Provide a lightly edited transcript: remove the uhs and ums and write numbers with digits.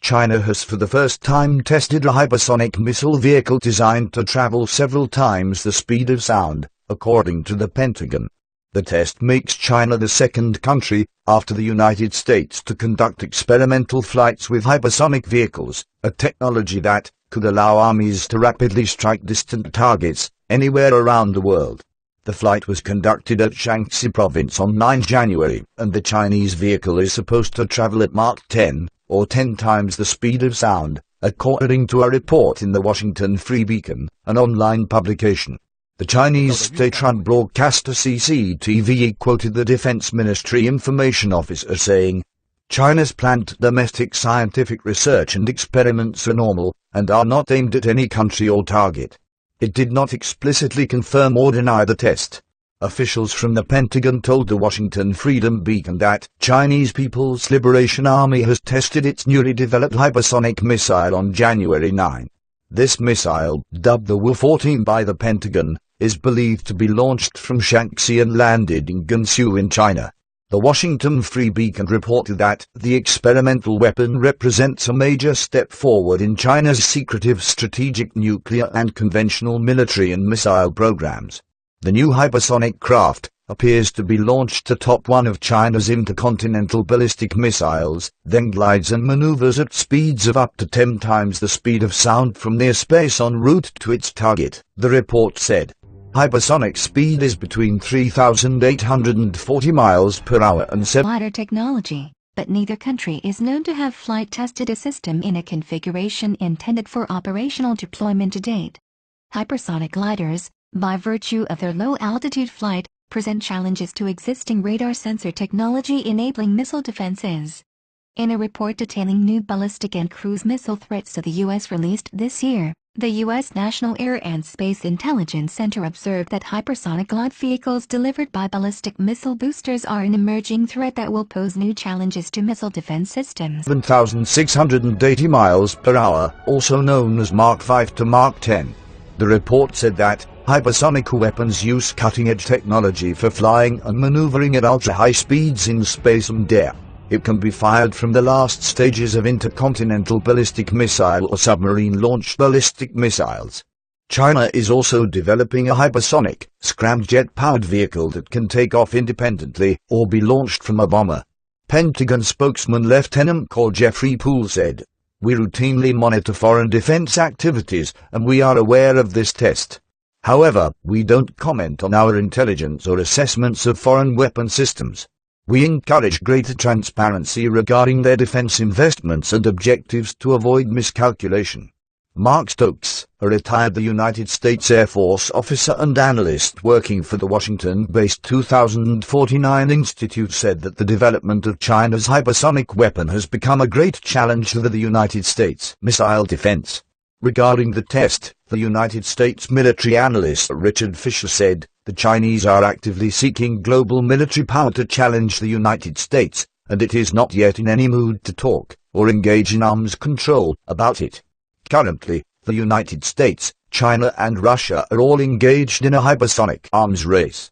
China has for the first time tested a hypersonic missile vehicle designed to travel several times the speed of sound, according to the Pentagon. The test makes China the second country, after the United States, to conduct experimental flights with hypersonic vehicles, a technology that could allow armies to rapidly strike distant targets anywhere around the world. The flight was conducted at Shaanxi province on 9 January, and the Chinese vehicle is supposed to travel at Mach 10, or 10 times the speed of sound, according to a report in the Washington Free Beacon, an online publication. The Chinese state-run broadcaster CCTV quoted the Defense Ministry information officer saying, "China's planned domestic scientific research and experiments are normal, and are not aimed at any country or target." It did not explicitly confirm or deny the test. Officials from the Pentagon told the Washington Freedom Beacon that Chinese People's Liberation Army has tested its newly developed hypersonic missile on January 9. This missile, dubbed the Wu-14 by the Pentagon, is believed to be launched from Shaanxi and landed in Gansu in China. The Washington Free Beacon reported that the experimental weapon represents a major step forward in China's secretive strategic nuclear and conventional military and missile programs. The new hypersonic craft appears to be launched atop one of China's intercontinental ballistic missiles, then glides and maneuvers at speeds of up to 10 times the speed of sound from near space en route to its target, the report said. Hypersonic speed is between 3,840 miles per hour and 7 Glider technology, but neither country is known to have flight-tested a system in a configuration intended for operational deployment to date. Hypersonic gliders, by virtue of their low-altitude flight, present challenges to existing radar sensor technology enabling missile defenses. In a report detailing new ballistic and cruise missile threats to the U.S. released this year, the U.S. National Air and Space Intelligence Center observed that hypersonic glide vehicles delivered by ballistic missile boosters are an emerging threat that will pose new challenges to missile defense systems. 7,680 miles per hour, also known as Mach 5 to Mach 10. The report said that hypersonic weapons use cutting-edge technology for flying and maneuvering at ultra-high speeds in space and air. It can be fired from the last stages of intercontinental ballistic missile or submarine-launched ballistic missiles. China is also developing a hypersonic, scramjet-powered vehicle that can take off independently or be launched from a bomber. Pentagon spokesman Lieutenant Colonel Jeffrey Poole said, "We routinely monitor foreign defense activities, and we are aware of this test. However, we don't comment on our intelligence or assessments of foreign weapon systems. We encourage greater transparency regarding their defense investments and objectives to avoid miscalculation." Mark Stokes, a retired United States Air Force officer and analyst working for the Washington-based 2049 Institute, said that the development of China's hypersonic weapon has become a great challenge to the United States missile defense. Regarding the test, the United States military analyst Richard Fisher said, "The Chinese are actively seeking global military power to challenge the United States, and it is not yet in any mood to talk, or engage in arms control, about it." Currently, the United States, China and Russia are all engaged in a hypersonic arms race.